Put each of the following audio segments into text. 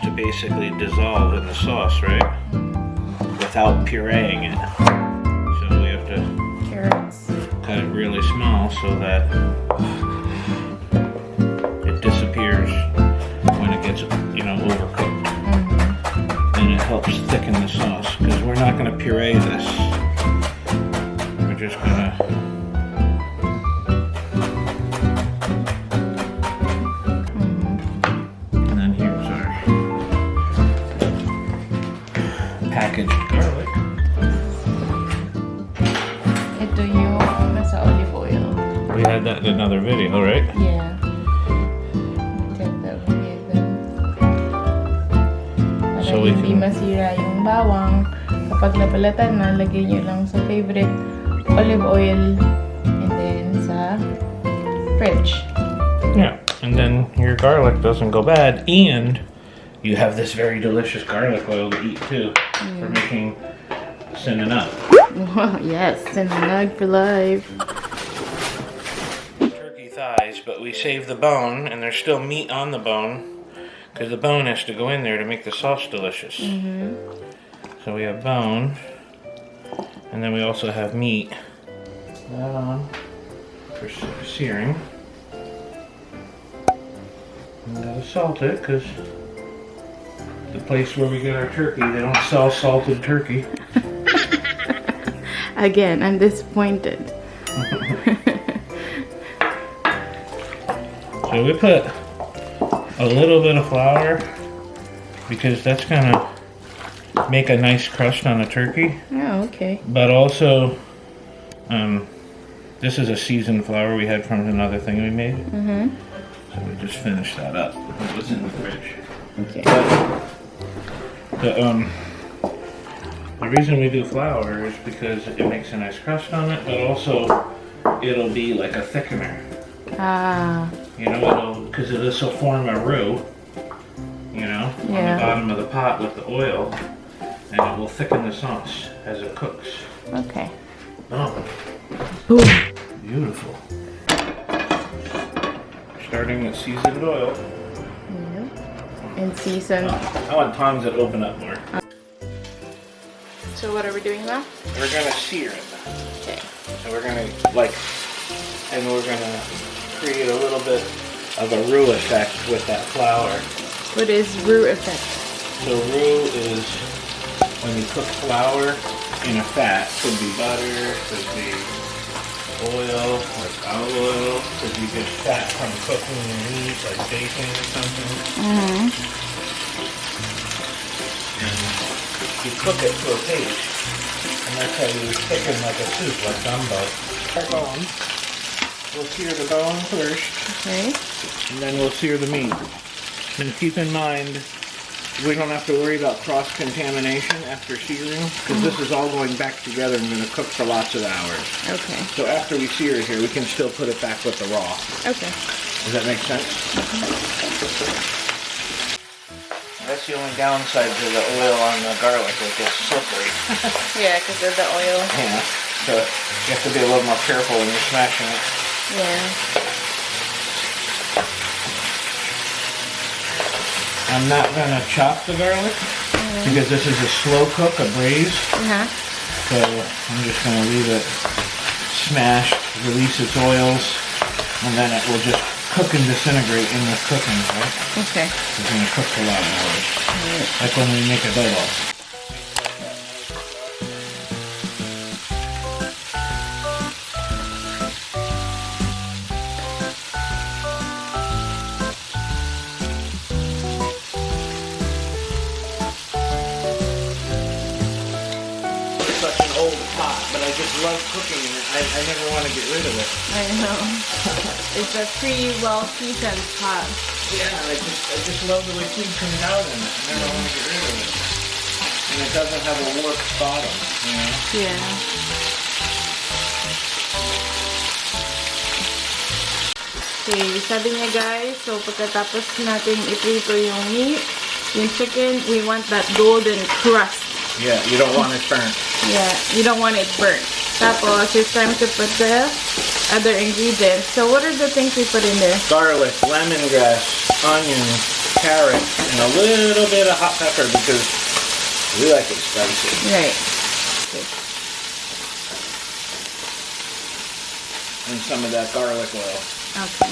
to basically dissolve in the sauce, right? Without pureeing it. So we have to cut it really small so that it disappears when it gets, you know, overcooked. And it helps thicken the sauce because we're not going to puree this. We're just going to packaged garlic. Ito yung nasa olive oil. We had that in another video, right? Yeah. Check that one. Para So we hindi can... masira yung bawang. Kapag napalatan na, lagay nyo lang sa favorite olive oil and then sa fridge. Yeah, and then your garlic doesn't go bad, and you have this very delicious garlic oil to eat too, for making sinanag. Yes, sinanag for life. Turkey thighs, but we save the bone, and there's still meat on the bone, because the bone has to go in there to make the sauce delicious. So we have bone, and then we also have meat. That on for searing. And gotta salt it, because the place where we get our turkey, they don't sell salted turkey. Again, I'm disappointed. So we put a little bit of flour because that's gonna make a nice crust on the turkey. Oh, okay. But also, this is a seasoned flour we had from another thing we made. So we just finished that up. It was in the fridge. Okay. But the reason we do flour is because it makes a nice crust on it, but also it'll be like a thickener. Ah. You know, because this will form a roux, you know, on the bottom of the pot with the oil, and it will thicken the sauce as it cooks. Okay. Oh, Boom. beautiful. Starting with seasoned oil. And seasoned. I want tongs that open up more. So what are we doing now? We're gonna sear it. Okay. And we're gonna we're gonna create a little bit of a roux effect with that flour. What is roux effect? So roux is when you cook flour in a fat. Could be butter, could be oil, like olive oil, could be just fat from cooking your meat, like bacon or something. And you cook it to a paste, and that's how you thicken like a soup, like gumbo. Our bone. We'll sear the bone first. Okay. And then we'll sear the meat. And keep in mind, we don't have to worry about cross-contamination after searing, because this is all going back together and going to cook for lots of hours. Okay. So after we sear it here, we can still put it back with the raw. Okay. Does that make sense? That's the only downside to the oil on the garlic, it gets slippery. Yeah, because of the oil. Yeah, so you have to be a little more careful when you're smashing it. Yeah. I'm not going to chop the garlic because this is a slow cook, a braise. So I'm just going to leave it smashed, release its oils, and then it will just cook and disintegrate in the cooking, right? Okay. It's going to cook for a lot of hours. Like when we make adobo. Such an old pot, but I just love cooking it. I never want to get rid of it. I know. It's a pretty well seasoned pot. Yeah, I just love the way food comes out in it. I never want to get rid of it. And it doesn't have a warped bottom, you know? Yeah. Okay, sabi niya guys, so pagkatapos natin iprito yung meat, yung chicken, we want that golden crust. Yeah, you don't want it burnt. Yeah, you don't want it burnt. Tapos, it's time to put the other ingredients. So, what are the things we put in there? Garlic, lemongrass, onion, carrots, and a little bit of hot pepper because we like it spicy. Right. Okay. And some of that garlic oil. Okay.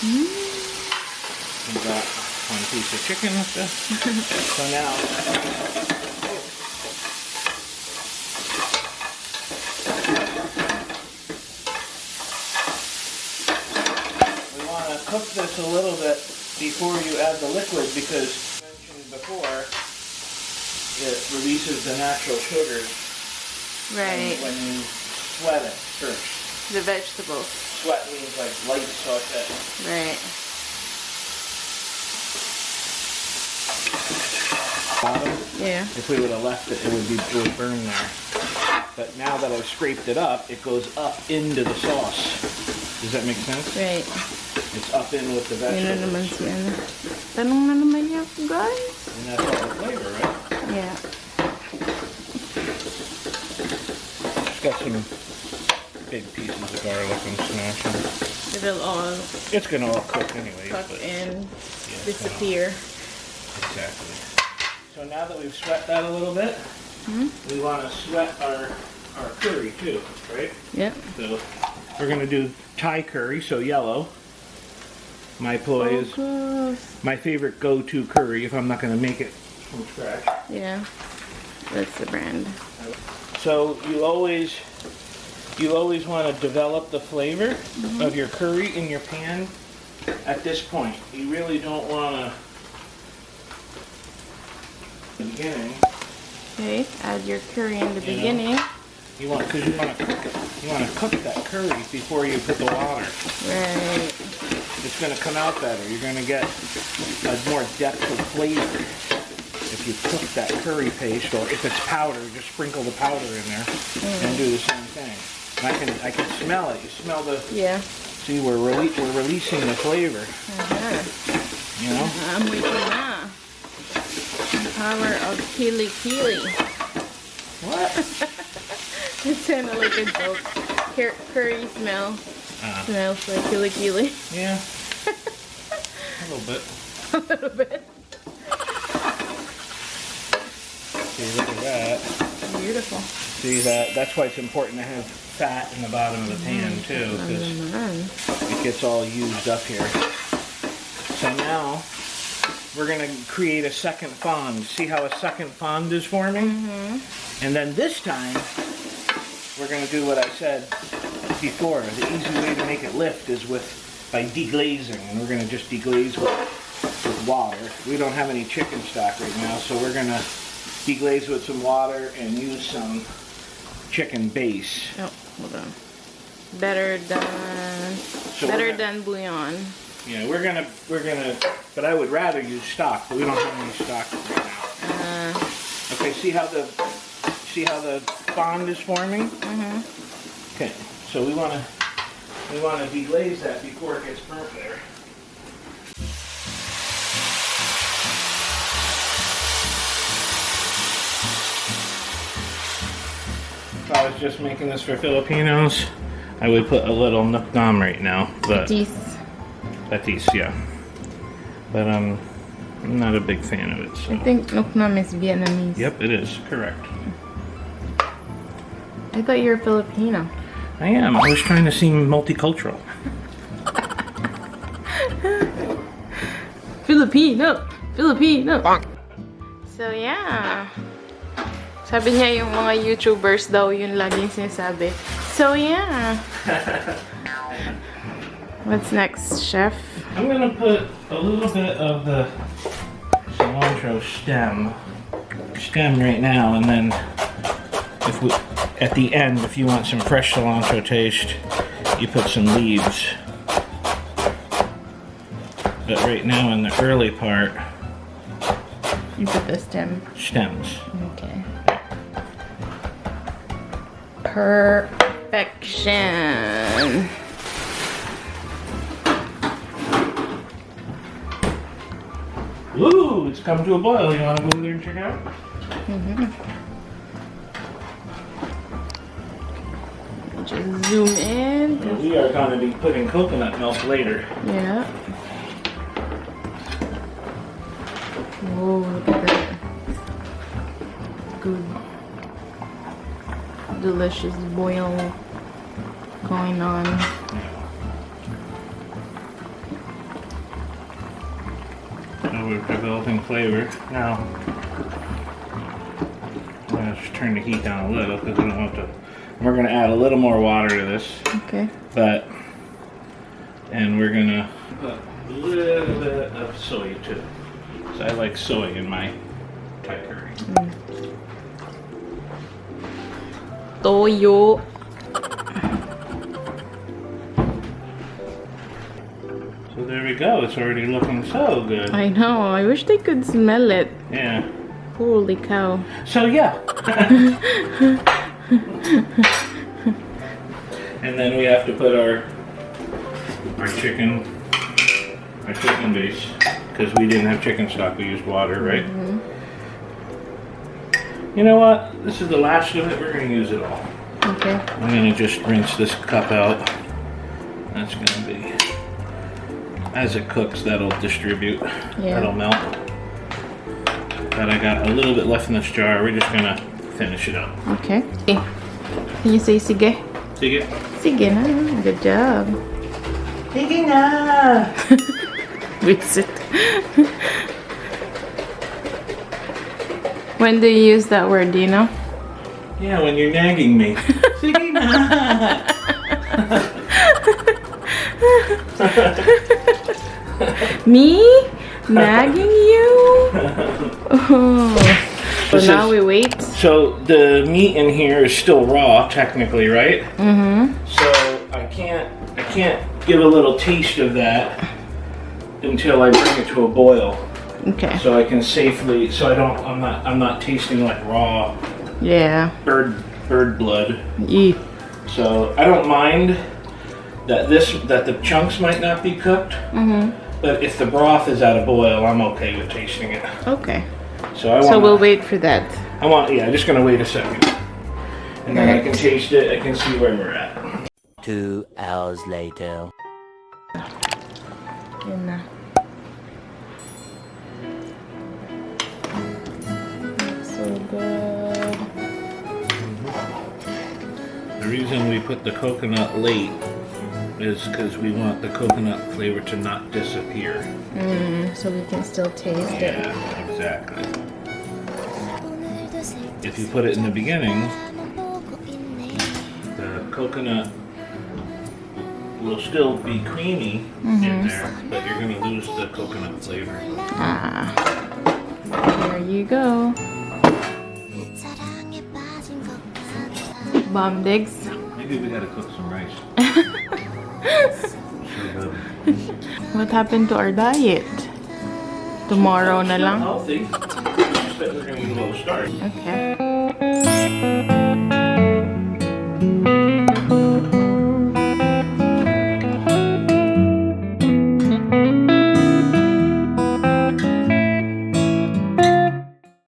We've got one piece of chicken with this. So now, we want to cook this a little bit before you add the liquid because, as mentioned before, it releases the natural sugars. Right. When you sweat it first. The vegetables. Sweat means like light saute. Right. Bottom. Yeah. If we would have left it, it would burn there. But now that I've scraped it up, it goes up into the sauce. Does that make sense? Right. It's up in with the Yun na vegetables. naman si ano. Tanong na naman niya ako, guys. And that's all the flavor, right? Yeah. It's got some big pieces of garlic and smashing. It'll all It's gonna all cook anyway. tuck but and yeah, disappear. exactly. So now that we've sweat that a little bit, we want to sweat our curry too, right? Yep. So we're gonna do Thai curry, so yellow. My ploy is my favorite go-to curry if I'm not gonna make it from scratch. Yeah. That's the brand. So you always want to develop the flavor of your curry in your pan at this point. You really don't want to. In the beginning. Okay. Add your curry in the beginning. You want to cook it. You want to cook that curry before you put the water. Right. It's going to come out better. You're going to get a more depth of flavor if you cook that curry paste, or if it's powder, just sprinkle the powder in there and do the same thing. And I can smell it. You smell the. Yeah. See, we're releasing the flavor. You know. I'm with you now. The power of kili. What? It sounded like a joke. Curry smell. Smells like kili. Yeah. A little bit. A little bit. See, look at that. Beautiful. See that? That's why it's important to have fat in the bottom of the pan too, because it gets all used up here. So now we're going to create a second fond. See how a second fond is forming? And then this time we're going to do what I said before. The easy way to make it lift is by deglazing, and we're going to just deglaze with water. We don't have any chicken stock right now, so we're going to deglaze with some water and use some chicken base. Oh, hold on. Better than bouillon. Yeah, we're gonna, but I would rather use stock, but we don't have any stock right now. Okay, see how the fond is forming? Okay, so we wanna deglaze that before it gets burnt there. If I was just making this for Filipinos, I would put a little nook nam right now, but Patis, yeah. But I'm not a big fan of it. So. I think nook nam is Vietnamese. Yep, it is correct. I thought you were Filipino. I am. I was trying to seem multicultural. Filipino. So yeah. Sabi niya yung mga YouTubers daw yun laging sinasabi. So yeah. What's next, chef? I'm gonna put a little bit of the cilantro stem right now, and then at the end, if you want some fresh cilantro taste, you put some leaves. But right now, in the early part, You put the stems. Okay. Perfection. Ooh, it's come to a boil. You want to go over there and check it out? Just zoom in. We are going to be putting coconut milk later. Yeah. Whoa, look at that. Good. Delicious boil going on. So we're developing flavor. Now, I'm going to just turn the heat down a little because we don't want to. We're going to add a little more water to this. Okay. And we're going to put a little bit of soy too. So I like soy in my Thai curry. Toyo. So there we go. It's already looking so good. I know. I wish they could smell it. Yeah. Holy cow. So yeah. And then we have to put our chicken base, because we didn't have chicken stock. We used water, right? Mm-hmm. You know what? This is the last of it. We're going to use it all. Okay. I'm going to just rinse this cup out. That's going to be, as it cooks, that'll distribute. Yeah. That'll melt. But I got a little bit left in this jar. We're just going to finish it up. Okay. Can you say sige? Sige. Sige na. Good job. Sige na! Visit. When do you use that word, do you know? Yeah, when you're nagging me. Sige na! Me? Nagging you? Oh. So now we wait. So the meat in here is still raw, technically, right? Mm-hmm. So I can't give a little taste of that until I bring it to a boil. Okay. So I can safely. So I'm not tasting like raw. Yeah. Bird blood. Eat. So I don't mind that the chunks might not be cooked. Mm-hmm. But if the broth is at a boil, I'm okay with tasting it. Okay. So we'll wait for that. I'm just gonna wait a second. And then I can taste it, I can see where we're at. 2 hours later. Yun na. So good. The reason we put the coconut late is because we want the coconut flavor to not disappear. So we can still taste it. Yeah, exactly. If you put it in the beginning, the coconut will still be creamy in there, but you're going to lose the coconut flavor. Ah. There you go. Bomb digs. Maybe we gotta cook some rice. What happened to our diet? Tomorrow na lang? Healthy. Just that we're gonna get a little started. Okay.